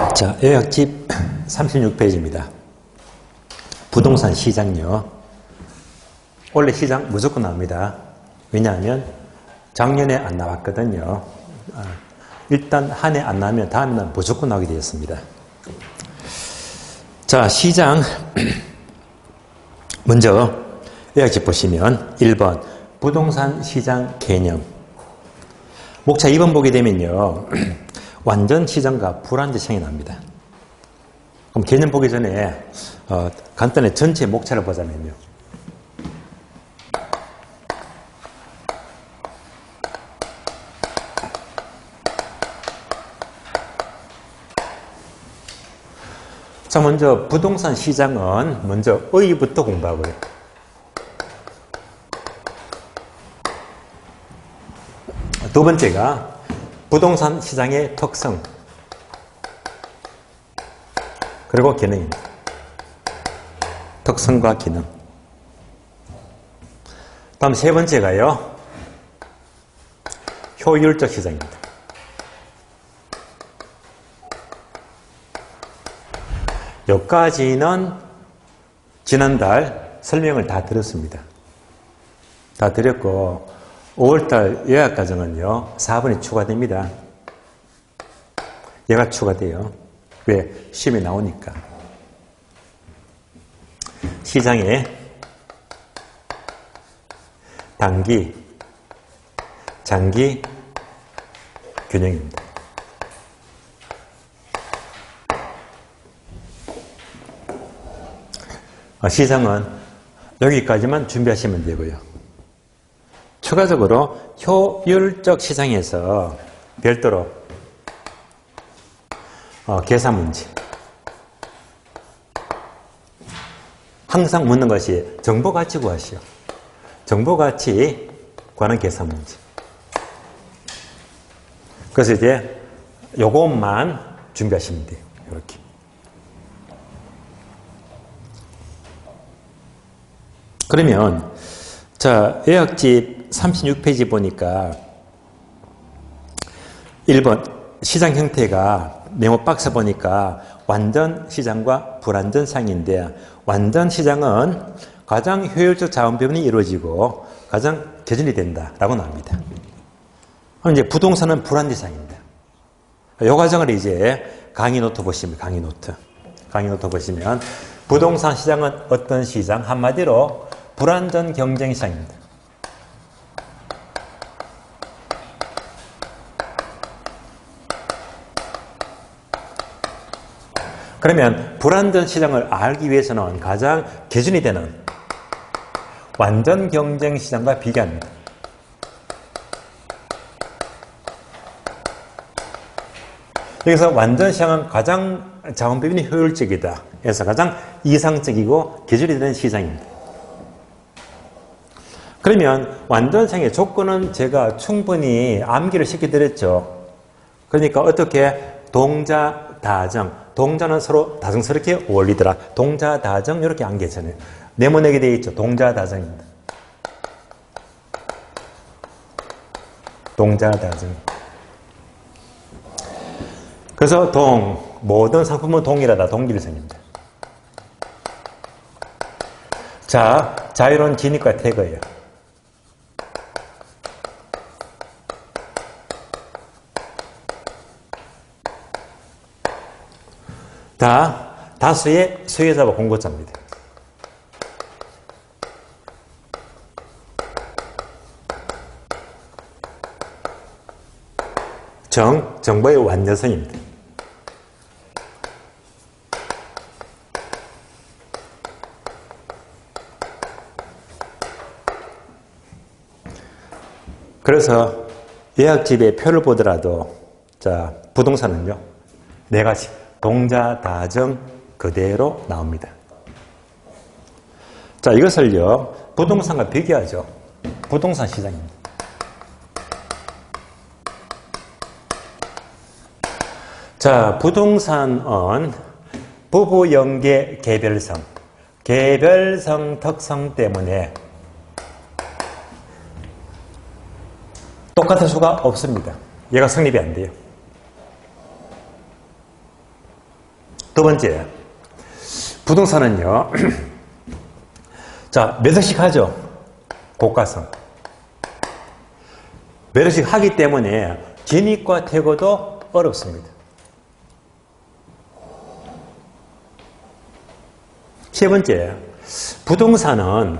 자, 요약집 36페이지입니다. 부동산 시장요. 원래 시장 무조건 나옵니다. 왜냐하면 작년에 안 나왔거든요. 일단 한 해 안 나오면 다음 해는 무조건 나오게 되었습니다. 자, 시장 먼저 요약집 보시면 1번 부동산 시장 개념. 목차 2번 보게 되면요. 완전 시장과 불완전 시장이 나옵니다. 그럼 개념 보기 전에 간단히 전체 목차를 보자면요. 자, 먼저 부동산 시장은 먼저 의의부터 공부하고요. 두 번째가 부동산 시장의 특성 그리고 기능입니다. 특성과 기능. 다음 세 번째가요. 효율적 시장입니다. 여기까지는 지난달 설명을 다 드렸습니다. 다 드렸고 5월달 예약 과정은요 4번이 추가됩니다. 얘가 추가돼요. 왜? 시험에 나오니까. 시장의 단기, 장기 균형입니다. 시장은 여기까지만 준비하시면 되고요. 추가적으로 효율적 시장에서 별도로 계산 문제. 항상 묻는 것이 정보가치 구하시오. 정보가치 구하는 계산 문제. 그래서 이제 요것만 준비하시면 돼요. 이렇게. 그러면 자, 요약집 36페이지 보니까 1번 시장 형태가 네모 박스 보니까 완전 시장과 불완전 시장인데 완전 시장은 가장 효율적 자원 배분이 이루어지고 가장 개선이 된다라고 나옵니다. 그럼 이제 부동산은 불완전 시장입니다. 이 과정을 이제 강의 노트 보시면 강의 노트 보시면 부동산 시장은 어떤 시장? 한마디로 불완전 경쟁 시장입니다. 그러면 불완전 시장을 알기 위해서는 가장 기준이 되는 완전 경쟁 시장과 비교합니다. 여기서 완전 시장은 가장 자원 배분이 효율적이다. 그래서 가장 이상적이고 기준이 되는 시장입니다. 그러면 완전 시장의 조건은 제가 충분히 암기를 시켜드렸죠. 그러니까 어떻게 동자, 다정. 동자는 서로 다정스럽게 어울리더라. 동자, 다정 이렇게 암기했잖아요. 네모내게 되어 있죠. 동자, 다정입니다. 동자, 다정. 그래서 모든 상품은 동일하다. 동일성입니다. 자, 자유로운 진입과 태거예요. 다수의 수혜자와 공급자입니다. 정보의 완전성입니다. 그래서 예약집의 표를 보더라도 자, 부동산은요. 네 가지. 동자, 다정 그대로 나옵니다. 자, 이것을요. 부동산과 비교하죠. 부동산 시장입니다. 자, 부동산은 부부 연계 개별성 특성 때문에 똑같은 수가 없습니다. 얘가 성립이 안 돼요. 두 번째, 부동산은요. 자, 몇 억씩 하죠? 고가성. 몇 억씩 하기 때문에 진입과 퇴거도 어렵습니다. 세 번째, 부동산은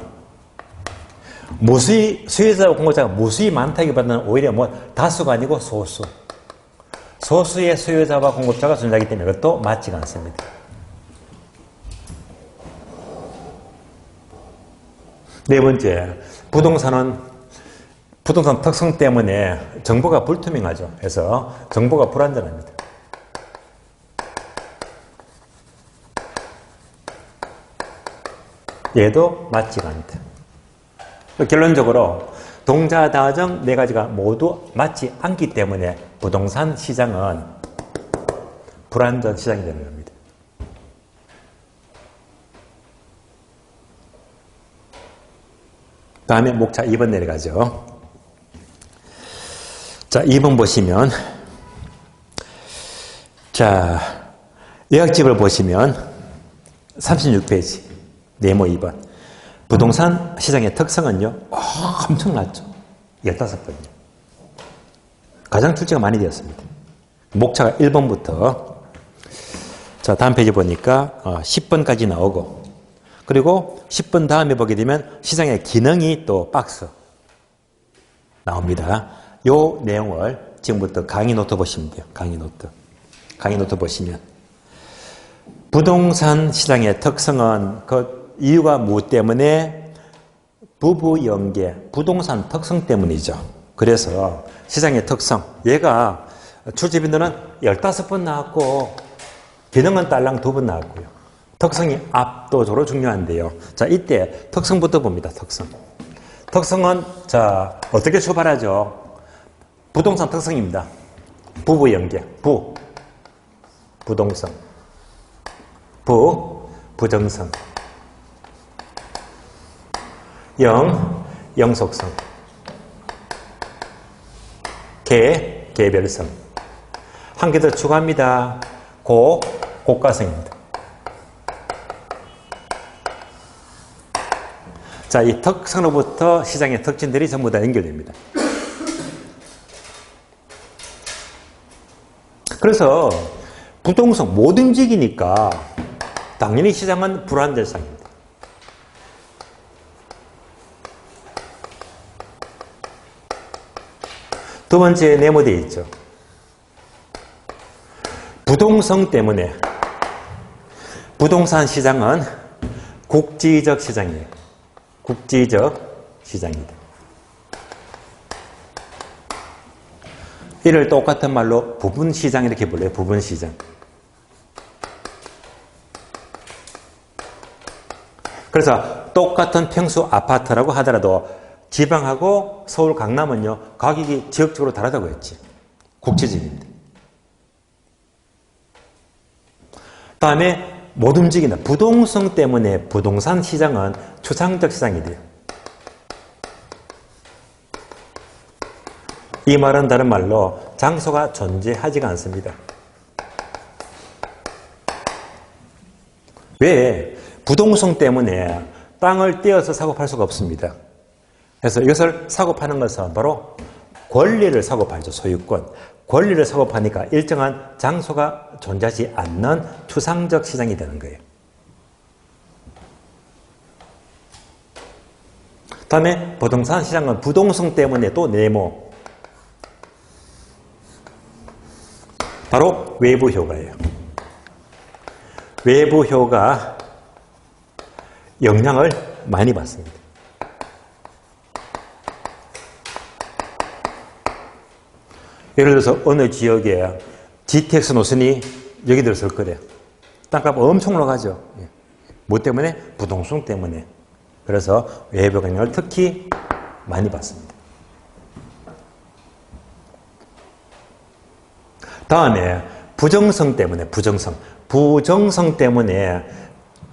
무수히, 수요자와 공급자가 무수히 많다기보다는 오히려 다수가 아니고 소수. 소수의 수요자와 공급자가 존재하기 때문에 그것도 맞지가 않습니다. 네 번째, 부동산 특성 때문에 정보가 불투명하죠. 그래서 정보가 불안전합니다. 얘도 맞지가 않다. 결론적으로 동자다정 네 가지가 모두 맞지 않기 때문에 부동산 시장은 불안전 시장이 되는 겁니다. 다음에 목차 2번 내려가죠. 자, 2번 보시면, 자, 요약집을 보시면 36페이지 네모 2번. 부동산 시장의 특성은요, 엄청났죠. 15번이요. 가장 출제가 많이 되었습니다. 목차가 1번부터, 자, 다음 페이지 보니까 10번까지 나오고, 그리고 10번 다음에 보게 되면 시장의 기능이 또 박스 나옵니다. 요 내용을 지금부터 강의 노트 보시면 돼요. 강의 노트 보시면. 부동산 시장의 특성은 그 이유가 무엇 때문에? 부부 연계, 부동산 특성 때문이죠. 그래서 시장의 특성, 얘가 출제빈도는 15번 나왔고 기능은 딸랑 2번 나왔고요. 특성이 압도적으로 중요한데요. 자, 이때 특성부터 봅니다. 특성은 자, 어떻게 출발하죠? 부동산 특성입니다. 부부 연계, 부동성, 부정성, 영속성, 개별성. 한 개 더 추가합니다. 고가성입니다. 자, 이 특성으로부터 시장의 특징들이 전부 다 연결됩니다. 그래서 부동산 못 움직이니까 당연히 시장은 불안전 시장입니다. 두 번째 네모되어 있죠. 부동성 때문에 부동산 시장은 국지적 시장이에요. 국지적 시장입니다. 이를 똑같은 말로 부분시장 이렇게 불러요. 부분시장. 그래서 똑같은 평수 아파트라고 하더라도 지방하고 서울 강남은요. 가격이 지역적으로 다르다고 했지. 국지적입니다. 다음에 못 움직인다. 부동성 때문에 부동산 시장은 추상적 시장이 돼요. 이 말은 다른 말로 장소가 존재하지가 않습니다. 왜? 부동성 때문에 땅을 떼어서 사고 팔 수가 없습니다. 그래서 이것을 사고 파는 것은 바로 권리를 사고 팔죠. 소유권. 권리를 사고 파니까 일정한 장소가 존재하지 않는 추상적 시장이 되는 거예요. 다음에 부동산 시장은 부동성 때문에 또 네모. 바로 외부 효과예요. 외부 효과 영향을 많이 받습니다. 예를 들어서 어느 지역에 GTX 노선이 여기 들어설 거래요. 땅값 엄청 올라가죠. 뭐 때문에? 부동성 때문에. 그래서 외부 영향을 특히 많이 받습니다. 다음에 부정성 때문에 부정성 때문에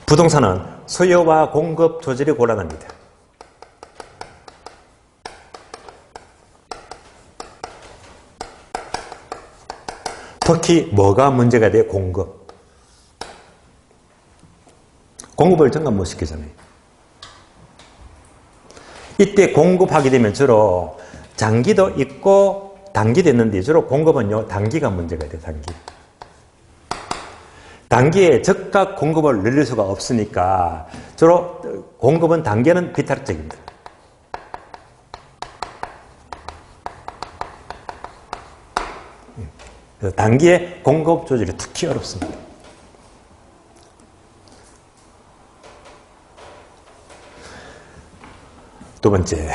부동산은 수요와 공급 조절이 곤란합니다. 특히 뭐가 문제가 돼요? 공급. 공급을 증가 못 시키잖아요. 이때 공급하게 되면 주로 장기도 있고 단기도 있는데 주로 공급은요, 단기가 문제가 돼요, 단기. 단기에 즉각 공급을 늘릴 수가 없으니까 주로 공급은 단기에는 비타락적입니다. 그래서 단기에 공급 조절이 특히 어렵습니다. 두 번째,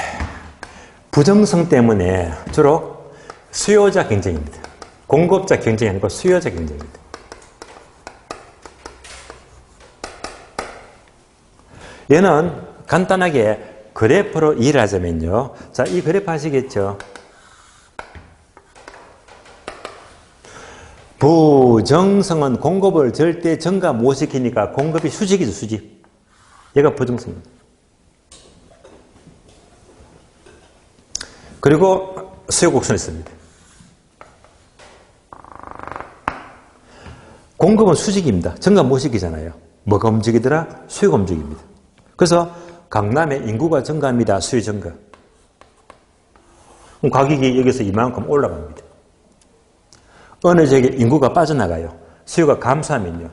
부정성 때문에 주로 수요자 경쟁입니다. 공급자 경쟁이 아니고 수요자 경쟁입니다. 얘는 간단하게 그래프로 이해를 하자면요. 자, 이 그래프 아시겠죠? 부정성은 공급을 절대 증가 못 시키니까 공급이 수직이죠, 수직. 얘가 부정성입니다. 그리고 수요 곡선이 있습니다. 공급은 수직입니다. 증가 못 시키잖아요. 뭐가 움직이더라? 수요가 움직입니다. 그래서 강남의 인구가 증가합니다. 수요 증가. 그럼 가격이 여기서 이만큼 올라갑니다. 어느 지역에 인구가 빠져나가요. 수요가 감소하면요.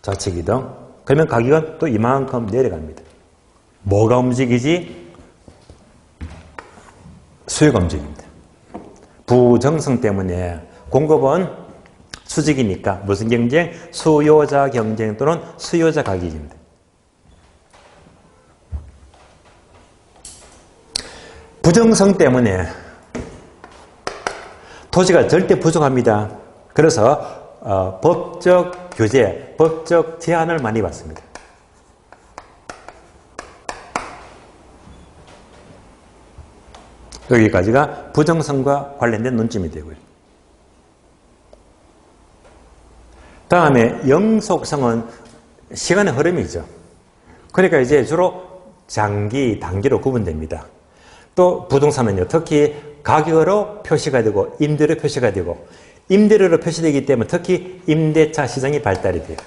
좌측 이동. 그러면 가격은 또 이만큼 내려갑니다. 뭐가 움직이지? 수요가 움직입니다. 부정성 때문에 공급은 수직이니까 무슨 경쟁? 수요자 경쟁 또는 수요자 가격입니다. 부정성 때문에 토지가 절대 부족합니다. 그래서 법적 규제, 법적 제한을 많이 받습니다. 여기까지가 부정성과 관련된 논점이 되고요. 다음에 영속성은 시간의 흐름이죠. 그러니까 이제 주로 장기, 단기로 구분됩니다. 또 부동산은요, 특히 가격으로 표시가 되고 임대료 표시가 되고 임대료로 표시되기 때문에 특히 임대차 시장이 발달이 돼요.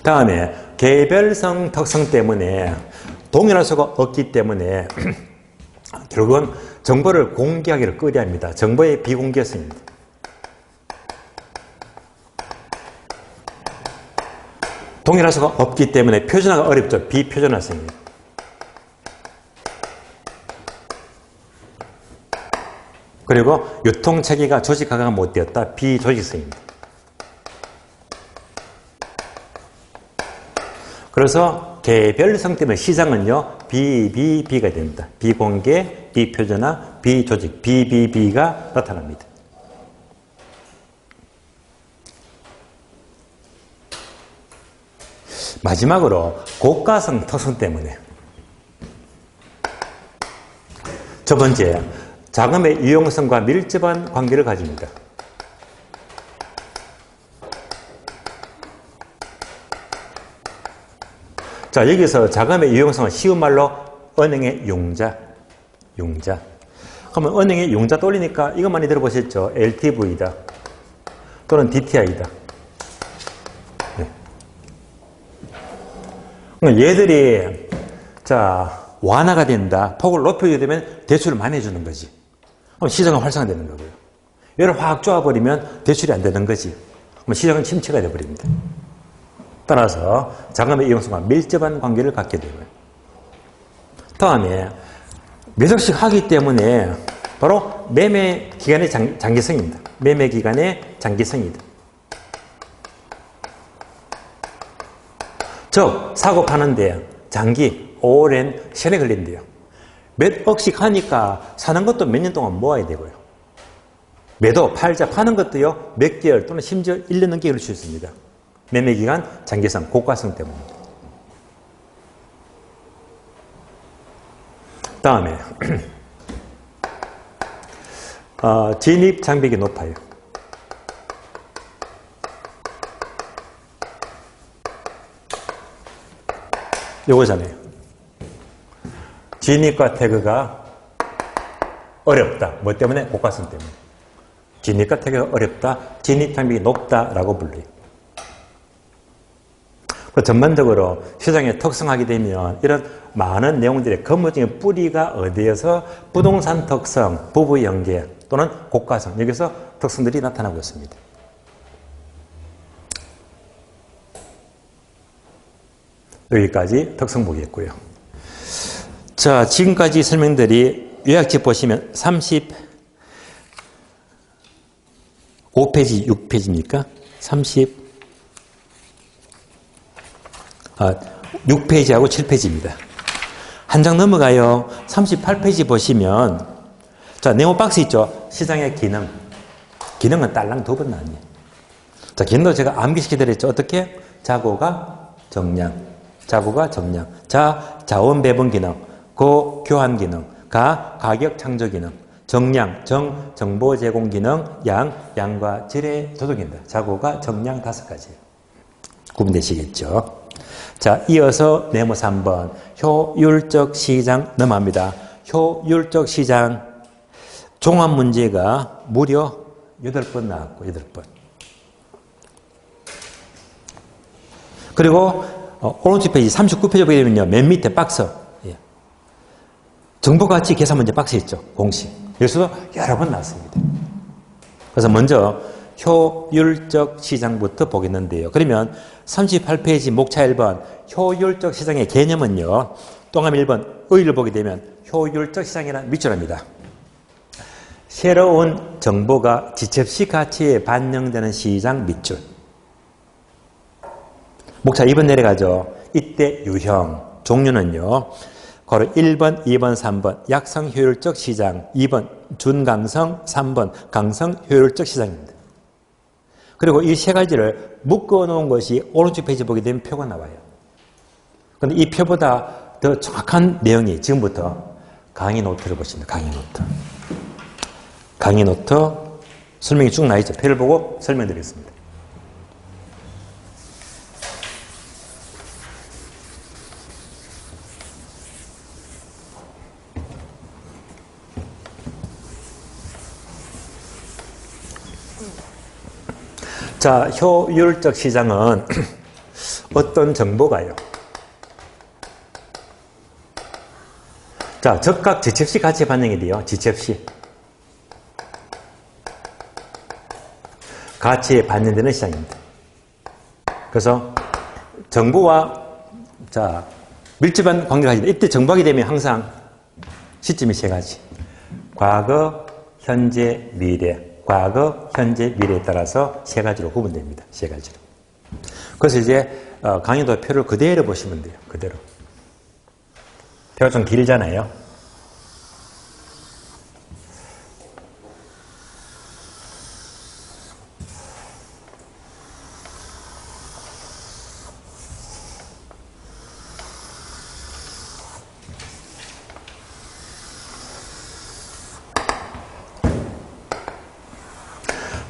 다음에 개별성 특성 때문에 동일할 수가 없기 때문에 결국은 정보를 공개하기를 꺼려합니다. 정보의 비공개성입니다. 동일할 수가 없기 때문에 표준화가 어렵죠. 비표준화성입니다. 그리고 유통체계가 조직화가 못되었다. 비조직성입니다. 그래서 개별성 때문에 시장은요, BBB가 됩니다. 비공개, 비표준화, 비조직, BBB가 나타납니다. 마지막으로 고가성 특성 때문에 첫 번째, 자금의 유용성과 밀접한 관계를 가집니다. 자, 여기서 자금의 유용성은 쉬운 말로 은행의 융자. 그러면 은행의 융자 돌리니까 이것 많이 들어보셨죠? LTV다. 또는 DTI다. 네. 그러니까 얘들이, 자, 완화가 된다. 폭을 높여주게 되면 대출을 많이 해주는 거지. 그럼 시장은 활성화되는 거고요. 얘를 확 쪼아버리면 대출이 안 되는 거지. 그럼 시장은 침체가 되어버립니다. 따라서 자금의 이용성과 밀접한 관계를 갖게 되고요. 다음에 몇 억씩 하기 때문에 바로 매매 기간의 장기성입니다. 매매 기간의 장기성이다. 즉 사고 파는데 장기 오랜 시간이 걸린대요. 몇 억씩 하니까 사는 것도 몇 년 동안 모아야 되고요. 매도, 팔자, 파는 것도요 몇 개월 또는 심지어 1년 넘게 걸릴 수 있습니다. 매매기간, 장기성, 고가성 때문입니다. 다음에 진입 장벽이 높아요. 요거잖아요. 진입과 태그가 어렵다. 뭐 때문에? 고가성 때문에. 진입과 태그가 어렵다. 진입 장벽이 높다라고 불러요. 전반적으로 시장의 특성하게 되면 이런 많은 내용들의 근본적인 뿌리가 어디에서 부동산 특성, 부부 연계 또는 고가성 여기서 특성들이 나타나고 있습니다. 여기까지 특성 보겠고요. 자, 지금까지 설명들이 요약집 보시면 35페이지, 6페이지입니까? 6페이지하고 7페이지입니다. 한 장 넘어가요. 38페이지 보시면 자, 네모박스 있죠? 시장의 기능. 기능은 딸랑 두 번 나뉘어요. 자, 기능도 제가 암기시켜드렸죠. 어떻게? 자고가 정량. 자고가 정량. 자, 자원 배분 기능. 고, 교환 기능. 가, 가격 창조 기능. 정량, 정, 정보 제공 기능. 양, 양과 질의 조절입니다. 자고가 정량 5가지예요. 구분되시겠죠? 자, 이어서 네모 3번. 효율적 시장 넘어갑니다. 효율적 시장. 종합 문제가 무려 8번 나왔고, 8번. 그리고, 오른쪽 페이지 39페이지 보게 되면요. 맨 밑에 박스. 예. 정보가치 계산 문제 박스 있죠. 공식. 여기서도 여러 번 나왔습니다. 그래서 먼저 효율적 시장부터 보겠는데요. 그러면 38페이지 목차 1번 효율적 시장의 개념은요. 동함 1번 의의를 보게 되면 효율적 시장이라는 밑줄입니다. 새로운 정보가 지첩시 가치에 반영되는 시장 밑줄. 목차 2번 내려가죠. 이때 유형, 종류는요. 바로 1번, 2번, 3번 약성 효율적 시장, 2번 준강성, 3번 강성 효율적 시장입니다. 그리고 이 세 가지를 묶어놓은 것이 오른쪽 페이지 보게 되면 표가 나와요. 그런데 이 표보다 더 정확한 내용이 지금부터 강의 노트를 보십니다. 강의 노트. 강의 노트 설명이 쭉 나있죠. 표를 보고 설명드리겠습니다. 자, 효율적 시장은 어떤 정보가요? 자, 즉각 지첩시 가치 반영이 돼요. 지첩시. 가치에 반영되는 시장입니다. 그래서 정보와 자, 밀접한 관계가 있습니다. 이때 정보하게 되면 항상 시점이 세 가지. 과거, 현재, 미래. 과거, 현재, 미래에 따라서 세 가지로 구분됩니다. 세 가지로. 그래서 이제 강의도 표를 그대로 보시면 돼요. 그대로. 표가 좀 길잖아요.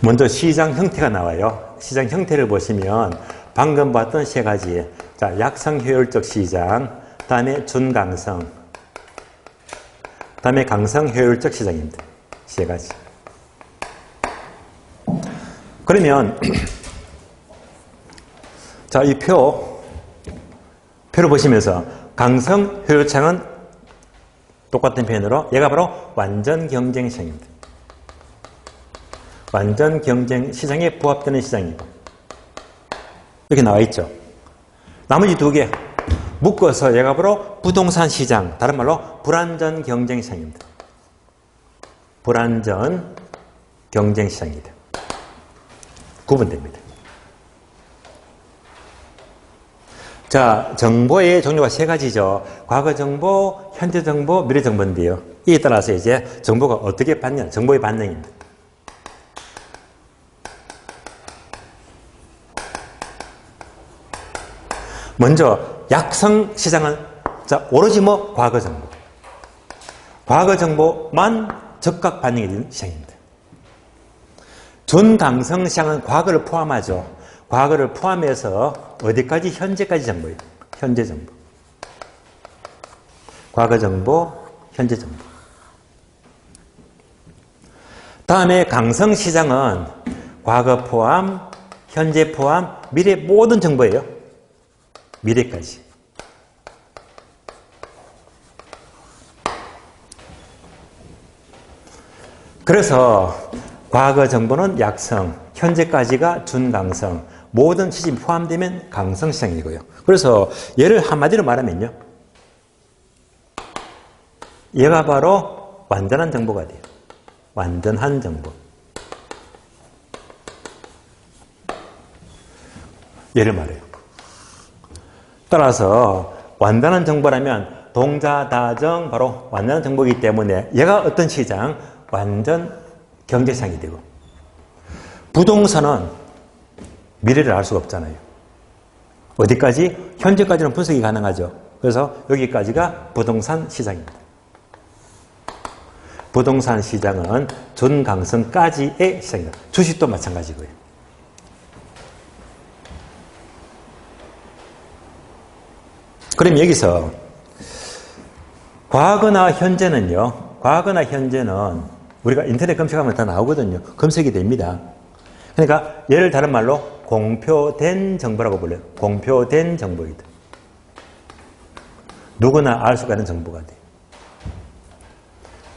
먼저 시장 형태가 나와요. 시장 형태를 보시면 방금 봤던 세 가지. 자, 약성 효율적 시장, 다음에 준강성, 다음에 강성 효율적 시장입니다. 세 가지. 그러면 자, 이 표를 보시면서 강성 효율창은 똑같은 표현으로 얘가 바로 완전 경쟁 시장입니다. 완전 경쟁 시장에 부합되는 시장이고 이렇게 나와 있죠. 나머지 두 개 묶어서 얘가 바로 부동산 시장, 다른 말로 불완전 경쟁 시장입니다. 불완전 경쟁 시장입니다. 구분됩니다. 자, 정보의 종류가 세 가지죠. 과거 정보, 현재 정보, 미래 정보인데요. 이에 따라서 이제 정보가 어떻게 반영, 정보의 반영입니다. 먼저 약성 시장은 자, 오로지 과거 정보. 과거 정보만 즉각 반영이 되는 시장입니다. 준강성 시장은 과거를 포함하죠. 과거를 포함해서 어디까지? 현재까지 정보예요. 현재 정보. 과거 정보, 현재 정보. 다음에 강성시장은 과거 포함, 현재 포함, 미래 모든 정보예요. 미래까지. 그래서 과거 정보는 약성, 현재까지가 준강성, 모든 지점이 포함되면 강성시장이고요. 그래서 얘를 한마디로 말하면요. 얘가 바로 완전한 정보가 돼요. 완전한 정보. 얘를 말해요. 따라서 완전한 정보라면 동자, 다정 바로 완전한 정보이기 때문에 얘가 어떤 시장? 완전 경제시장이 되고 부동산은 미래를 알 수가 없잖아요. 어디까지? 현재까지는 분석이 가능하죠. 그래서 여기까지가 부동산 시장입니다. 부동산 시장은 준강성까지의 시장이다. 주식도 마찬가지고요. 그럼 여기서 과거나 현재는요. 과거나 현재는 우리가 인터넷 검색하면 다 나오거든요. 검색이 됩니다. 그러니까 얘를 다른 말로 공표된 정보라고 불러요. 공표된 정보이다. 누구나 알 수가 있는 정보가 돼요.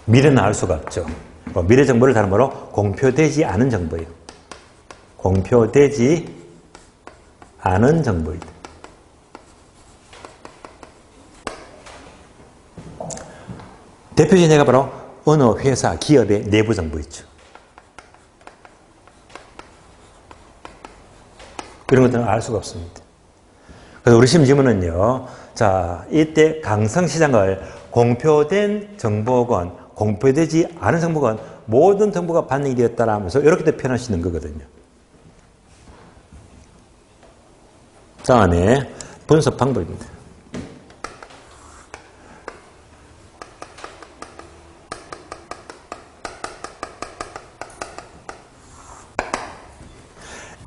미래는 알 수가 없죠. 미래 정보를 다른 말로 공표되지 않은 정보예요. 공표되지 않은 정보이다. 대표적인 예가 바로 어느 회사, 기업의 내부 정보 있죠. 이런 것들은 알 수가 없습니다. 그래서 우리 심지어는요, 자, 이때 강성시장을 공표된 정보건, 공표되지 않은 정보건, 모든 정보가 반영이 되었다라면서 이렇게도 표현할 수 있는 거거든요. 다음에 분석 방법입니다.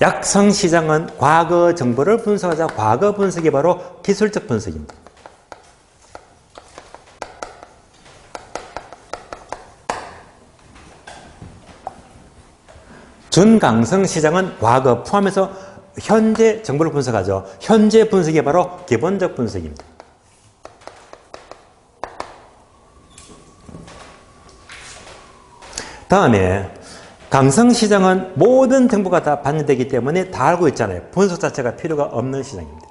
약성시장은 과거 정보를 분석하자. 과거 분석이 바로 기술적 분석입니다. 준강성시장은 과거 포함해서 현재 정보를 분석하죠. 현재 분석이 바로 기본적 분석입니다. 다음에 강성시장은 모든 정보가 다 반영되기 때문에 다 알고 있잖아요. 분석 자체가 필요가 없는 시장입니다.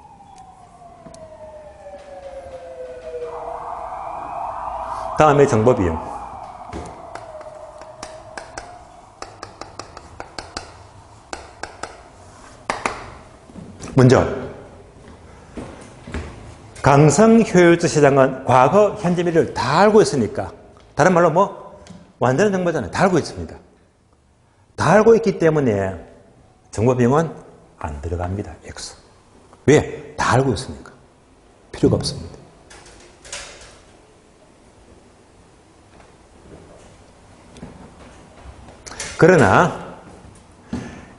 다음에 정보비용. 먼저 강성효율적 시장은 과거, 현재, 미래를 다 알고 있으니까 다른 말로 뭐 완전한 정보잖아요. 다 알고 있습니다. 다 알고 있기 때문에 정보비용은 안 들어갑니다. 액수. 왜? 다 알고 있으니까. 필요가 없습니다. 그러나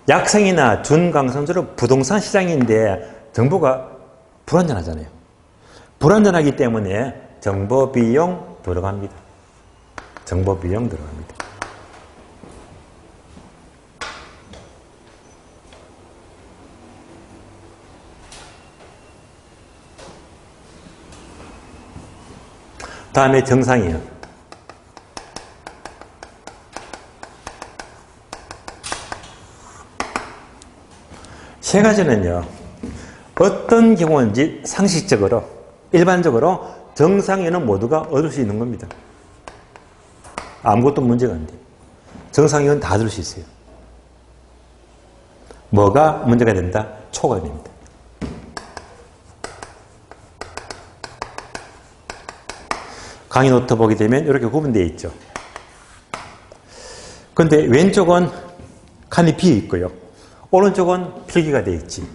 약성이나 준강성주로 부동산 시장인데 정보가 불완전하잖아요. 불완전하기 때문에 정보비용 들어갑니다. 정보비용 들어갑니다. 다음에 정상이에요. 세 가지는요, 어떤 경우인지 상식적으로, 일반적으로 정상인은 모두가 얻을 수 있는 겁니다. 아무것도 문제가 안 돼요. 정상인은 다 얻을 수 있어요. 뭐가 문제가 된다? 초과됩니다. 강의 노트 보게 되면 이렇게 구분되어 있죠. 그런데 왼쪽은 칸이 비어 있고요. 오른쪽은 필기가 되어 있지.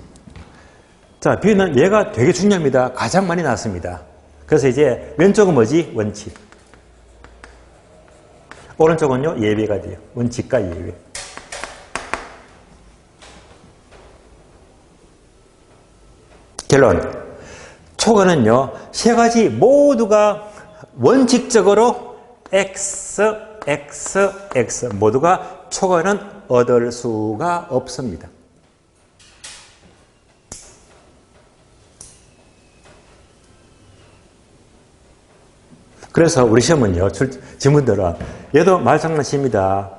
자, 비어는 얘가 되게 중요합니다. 가장 많이 나왔습니다. 그래서 이제 왼쪽은 뭐지? 원칙. 오른쪽은요, 예외가 돼요. 원칙과 예외. 결론. 초과는요, 세 가지 모두가 원칙적으로 X, X, X 모두가 초과는 얻을 수가 없습니다. 그래서 우리 시험은요, 지문들은 얘도 말장난치입니다.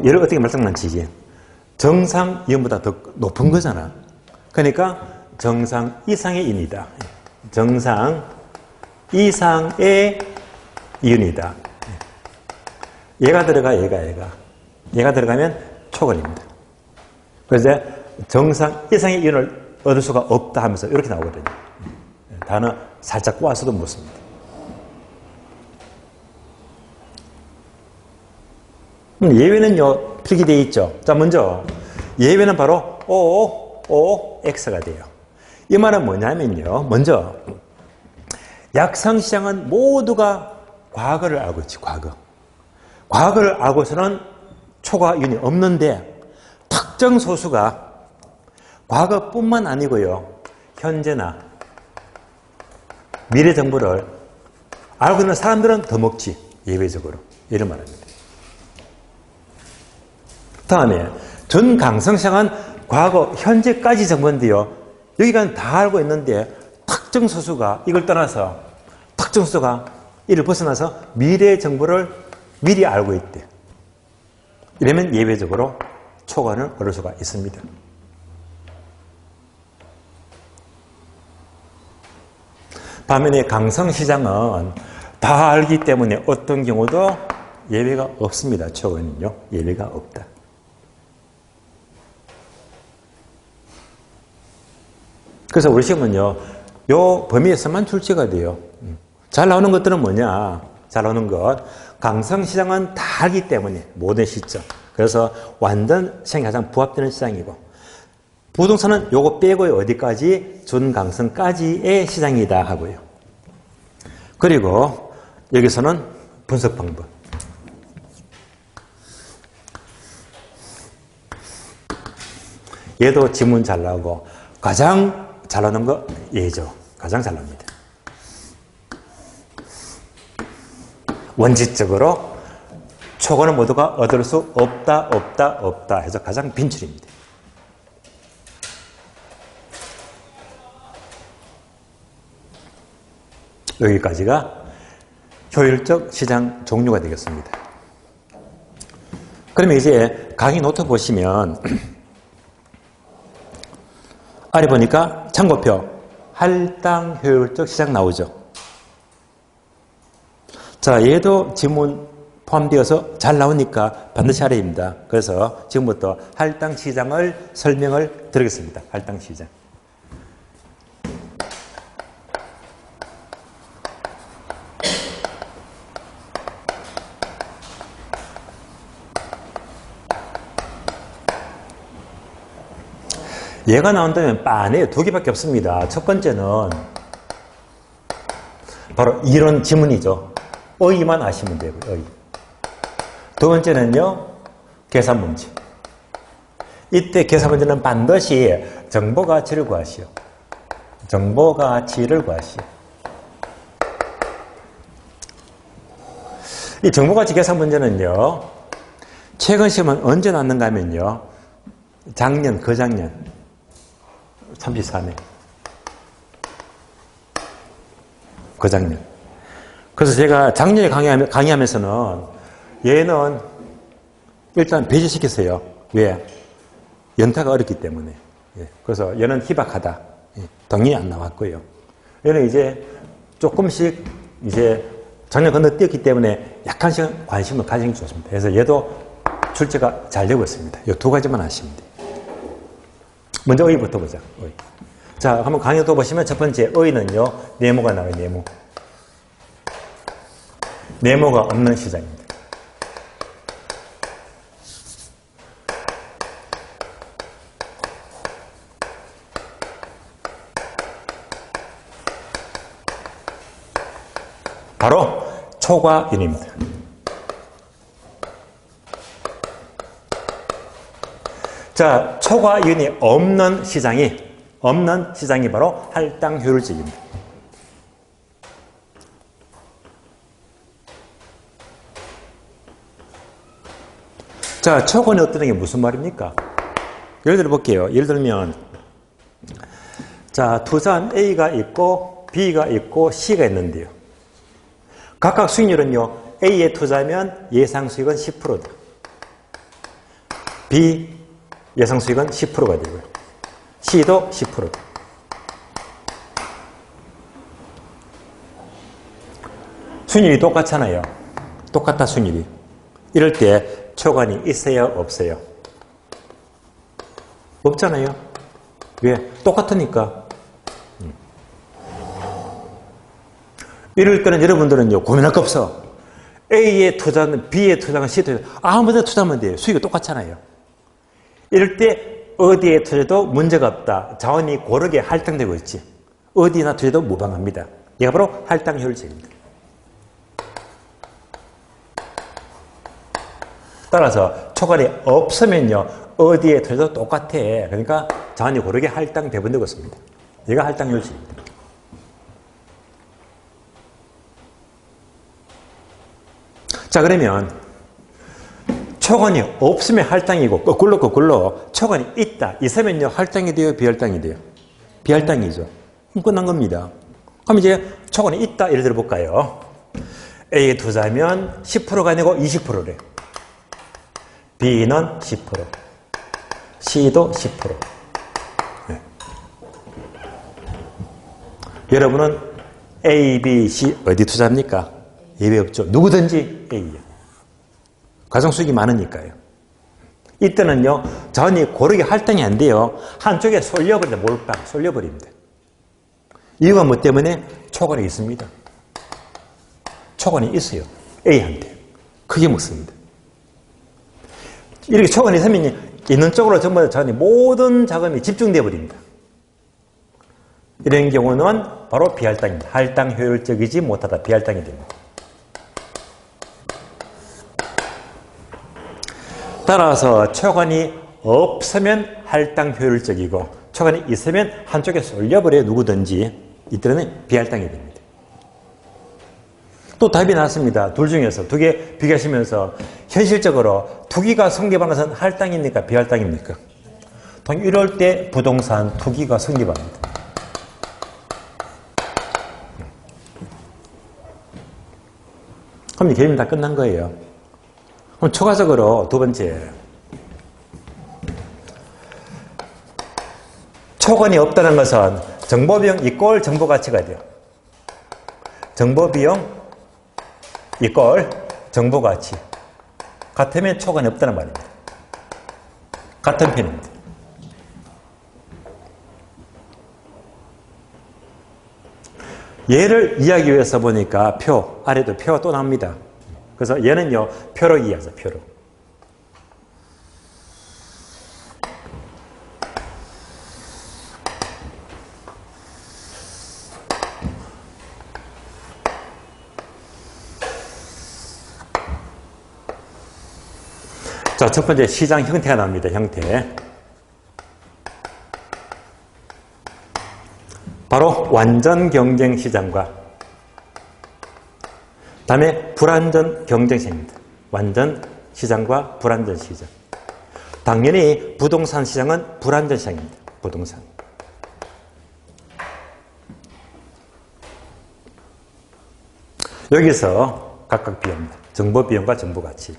얘를 어떻게 말장난치지? 정상 이온보다 더 높은 거잖아. 그러니까 정상 이상의 인이다. 정상 이상의 이온이다. 얘가 들어가, 얘가 들어가면 초근입니다. 그래서 정상 이상의 이온을 얻을 수가 없다 하면서 이렇게 나오거든요. 단어 살짝 꼬아서도 묻습니다. 예외는요, 필기되어 있죠. 자, 먼저, 예외는 바로 OX가 돼요. 이 말은 뭐냐면요, 먼저, 약상시장은 모두가 과거를 알고 있지, 과거. 과거를 알고서는 초과윤이 없는데, 특정 소수가 과거뿐만 아니고요, 현재나 미래 정보를 알고 있는 사람들은 더 먹지, 예외적으로. 이런 말입니다. 다음에 전강성시장은 과거, 현재까지 정보인데요. 여기가 다 알고 있는데 특정 소수가 이걸 떠나서 특정 소수가 이를 벗어나서 미래 정보를 미리 알고 있대. 이러면 예외적으로 초과를 얻을 수가 있습니다. 반면에 강성시장은 다 알기 때문에 어떤 경우도 예외가 없습니다. 초과는요. 예외가 없다. 그래서 우리 시험은요, 요 범위에서만 출제가 돼요. 잘 나오는 것들은 뭐냐? 잘 나오는 것. 강성시장은 다 알기 때문에, 모든 시점. 그래서 완전 시장이 가장 부합되는 시장이고, 부동산은 요거 빼고요, 어디까지? 준강성까지의 시장이다 하고요. 그리고 여기서는 분석 방법. 얘도 지문 잘 나오고, 가장 잘 나오는 거 얘죠. 가장 잘 나옵니다. 원칙적으로 초과는 모두가 얻을 수 없다 해서 가장 빈출입니다. 여기까지가 효율적 시장 종류가 되겠습니다. 그러면 이제 강의 노트 보시면 아래 보니까 참고표 할당 효율적 시장 나오죠. 자, 얘도 지문 포함되어서 잘 나오니까 반드시 아래입니다. 그래서 지금부터 할당 시장을 설명을 드리겠습니다. 할당 시장. 얘가 나온다면 빤해요. 두 개밖에 없습니다. 첫 번째는 바로 이론 지문이죠. 어휘만 아시면 되고요. 어휘. 두 번째는요, 계산 문제. 이때 계산 문제는 반드시 정보 가치를 구하시오. 정보 가치를 구하시오. 이 정보 가치 계산 문제는요, 최근 시험은 언제 나왔는가 하면요, 작년, 거작년. 34년. 그 작년. 그래서 제가 작년에 강의하면서는 얘는 일단 배제시켰어요. 왜? 연타가 어렵기 때문에. 그래서 얘는 희박하다. 동의 안 나왔고요. 얘는 이제 조금씩 이제 작년 건너뛰었기 때문에 약간씩 관심을 가지는 게 좋습니다. 그래서 얘도 출제가 잘 되고 있습니다. 이 두 가지만 아시면 돼요. 먼저 어휘부터 보자. 어휘. 자, 한번 강의 또 보시면 첫 번째 어휘는요, 네모가 나와요. 네모. 네모가 없는 시장입니다. 바로 초과윤입니다. 자, 초과윤이 없는 시장이 바로 할당 효율적입니다. 자, 초건이 없다는 게 무슨 말입니까? 예를 들어 볼게요. 예를 들면, 자, 투자한 A가 있고, B가 있고, C가 있는데요. 각각 수익률은요, A에 투자하면 예상 수익은 10%다. B 예상 수익은 10%가 되고요. C도 10%다. 수익률이 똑같잖아요. 똑같다, 수익률이. 이럴 때 초관이 있어요, 없어요? 없잖아요. 왜? 똑같으니까. 이럴 때는 여러분들은요, 고민할 거 없어. A에 투자는 B에 투자는 C에 투자는 아무 데나 투자하면 돼요. 수익이 똑같잖아요. 이럴 때 어디에 투자도 문제가 없다. 자원이 고르게 할당되고 있지. 어디나 투자도 무방합니다. 이게 바로 할당 효율제입니다. 따라서 초관이 없으면요, 어디에 투자도 똑같아. 그러니까 자원이 고르게 할당 배분되고 있습니다. 얘가 할당 효율제입니다. 자, 그러면 초관이 없으면 할당이고 거꾸로 초관이 있으면요 할당이 돼요, 비할당이 돼요? 비할당이죠. 그럼 끝난 겁니다. 그럼 이제 초관이 있다 예를 들어 볼까요? A에 투자하면 10%가 아니고 20%래. B는 10%, C도 10%. 네. 여러분은 A, B, C 어디 투자합니까? 예외 없죠. 누구든지 A야. 가정수익이 많으니까요. 이때는요, 자원이 고르게 할당이 안 돼요. 한쪽에 쏠려버린다. 몰빵, 쏠려버립니다. 이유가 뭐 때문에? 초관이 있습니다. 초관이 있어요. A한테. 크게 묻습니다. 이렇게 초관이 있으면 있는 쪽으로 전부 자원이 모든 자금이 집중되어 버립니다. 이런 경우는 바로 비할당입니다. 할당 효율적이지 못하다. 비할당이 됩니다. 따라서 초관이 없으면 할당 효율적이고 초관이 있으면 한쪽에 쏠려버려요. 누구든지. 이때는 비할당이 됩니다. 또 답이 나왔습니다. 둘 중에서 두 개 비교하시면서 현실적으로 투기가 성립하는 것은 할당입니까? 비할당입니까? 이럴 때 부동산 투기가 성립합니다. 그럼 개념이 다 끝난 거예요. 그럼 추가적으로 두 번째, 초관이 없다는 것은 정보비용 이꼴 정보가치가 돼요. 정보비용 이꼴 정보가치 같으면 초관이 없다는 말입니다. 같은 편입니다. 얘를 이해하기 위해서 보니까 아래도 표가 또 나옵니다. 그래서 얘는요, 표로 이해하죠, 표로. 자, 첫 번째 시장 형태가 나옵니다, 형태. 바로 완전 경쟁 시장과 다음에 불완전 경쟁 시장입니다. 완전 시장과 불완전 시장. 당연히 부동산 시장은 불완전 시장입니다. 부동산. 여기서 각각 비교합니다. 정보 비용과 정보 가치.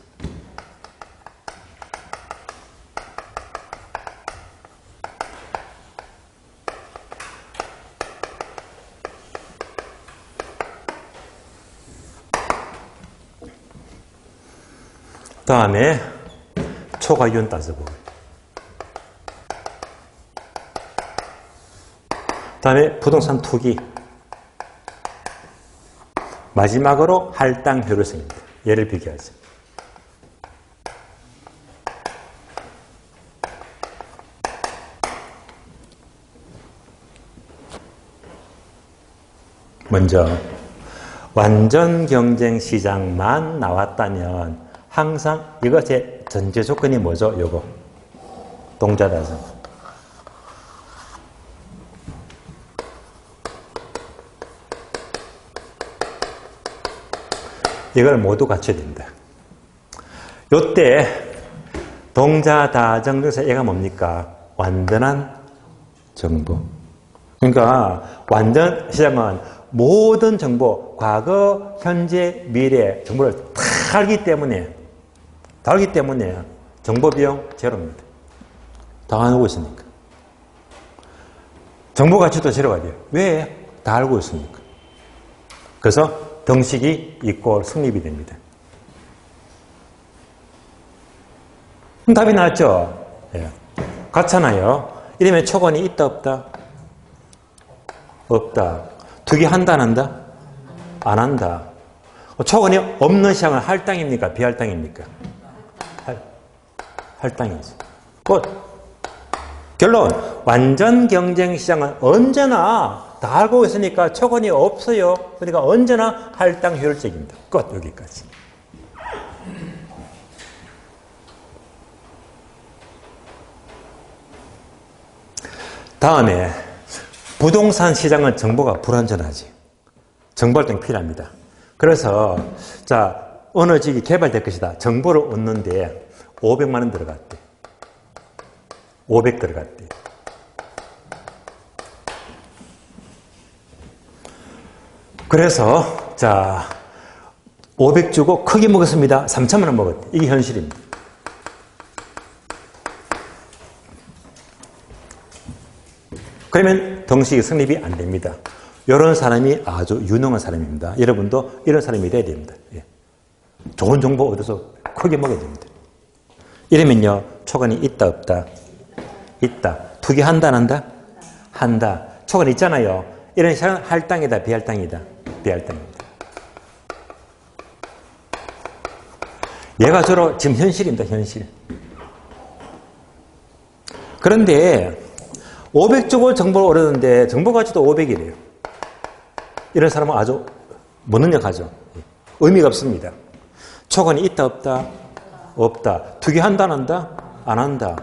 다음에 초과이윤 따져보고, 다음에 부동산 투기, 마지막으로 할당 효율성입니다. 얘를 비교하죠. 먼저 완전 경쟁 시장만 나왔다면 항상 이것의 전제 조건이 뭐죠? 요거 동자다죠. 이걸 모두 갖춰야 된다. 요때 동자, 다정, 등사 얘가 뭡니까? 완전한 정보. 그러니까 완전 시장은 모든 정보, 과거, 현재, 미래 정보를 다 알기 때문에 정보 비용 제로입니다. 다 알고 있으니까. 정보 가치도 제로가 돼요. 왜? 다 알고 있으니까. 그래서 등식이 이꼴 성립이 됩니다. 그럼 답이 나왔죠? 예. 같잖아요. 이러면 초건이 있다 없다? 없다. 두 개 한다 안 한다? 안 한다. 초건이 없는 시장은 할당입니까? 비할당입니까? 할당이지. 끝. 결론. 완전 경쟁 시장은 언제나 다 알고 있으니까 초건이 없어요. 그러니까 언제나 할당 효율적입니다. 끝. 여기까지. 다음에 부동산 시장은 정보가 불완전하지. 정보 활동이 필요합니다. 그래서 자 어느 집이 개발될 것이다. 정보를 얻는데 500만 원 들어갔대. 500 들어갔대. 그래서 자 500 주고 크게 먹었습니다. 3천만 원 먹었대. 이게 현실입니다. 그러면 등식이 성립이 안 됩니다. 이런 사람이 아주 유능한 사람입니다. 여러분도 이런 사람이 돼야 됩니다. 예. 좋은 정보 얻어서 크게 먹어야 됩니다. 이러면요, 초간이 있다, 없다? 있다. 두 개 한다, 안 한다? 한다. 초간 있잖아요. 이런 시장은 할당이다, 비할당이다? 비할당입니다. 얘가 주로 지금 현실입니다, 현실. 그런데 500 주고 정보를 얻었는데 정보 가치도 500이래요. 이런 사람은 아주 무능력하죠. 의미가 없습니다. 초간이 있다 없다? 없다. 두 개 한다 안 한다? 안 한다.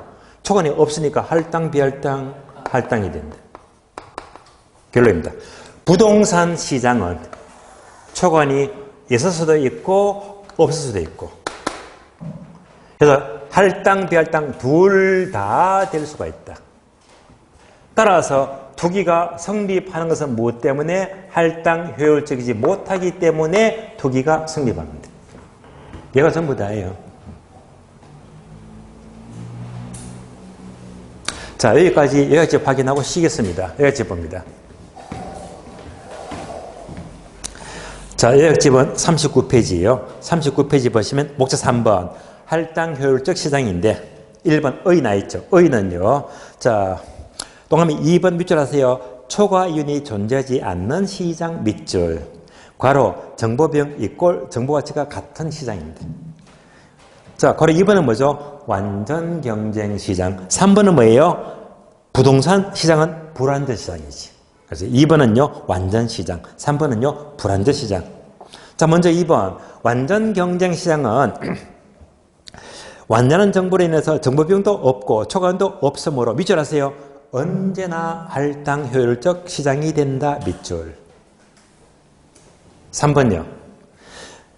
초간이 없으니까 할당 비할당? 할당이 된다. 결론입니다. 부동산 시장은 초간이 있을 수도 있고 없을 수도 있고 그래서 할당 비할당 둘 다 될 수가 있다. 따라서 투기가 성립하는 것은 무엇 때문에? 할당 효율적이지 못하기 때문에 투기가 성립합니다. 얘가 전부 다예요. 자, 여기까지 요약집 확인하고 쉬겠습니다. 요약집 봅니다. 자, 요약집은 39페이지예요. 39페이지 보시면 목차 3번 할당 효율적 시장인데 1번 의 나있죠. 의는요. 자, 동그라미 2번 밑줄 하세요. 초과이윤이 존재하지 않는 시장 밑줄. 괄호 정보비용 이꼴 정보가치가 같은 시장입니다. 자, 괄호 2번은 뭐죠? 완전 경쟁 시장. 3번은 뭐예요? 부동산 시장은 불완전 시장이지. 그래서 2번은요, 완전 시장. 3번은요, 불완전 시장. 자, 먼저 2번. 완전 경쟁 시장은 완전한 정보로 인해서 정보비용도 없고 초과이윤도 없으므로 밑줄 하세요. 언제나 할당 효율적 시장이 된다. 밑줄. 3번요.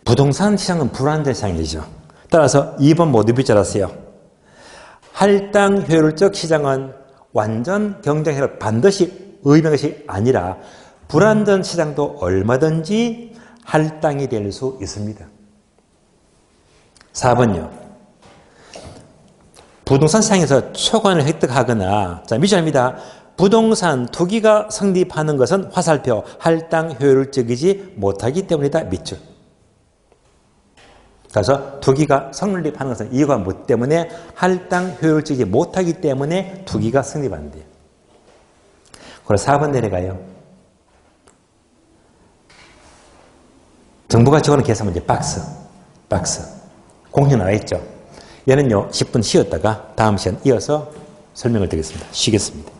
부동산 시장은 불완전 시장이죠. 따라서 2번 모두 밑줄 하세요. 할당 효율적 시장은 완전 경쟁을 반드시 의미하는 것이 아니라 불완전 시장도 얼마든지 할당이 될 수 있습니다. 4번요. 부동산 시장에서 초과이윤을 획득하거나 자 밑줄입니다. 부동산 투기가 성립하는 것은 화살표 할당 효율적이지 못하기 때문이다. 밑줄. 그래서 투기가 성립하는 것은 이유가 뭐 때문에? 할당 효율적이지 못하기 때문에 투기가 성립한대요. 그래서 4번 내려가요. 정부가 적어놓은 계산 문제 박스. 공식 나와 있죠. 얘는요 10분 쉬었다가 다음 시간 이어서 설명을 드리겠습니다. 쉬겠습니다.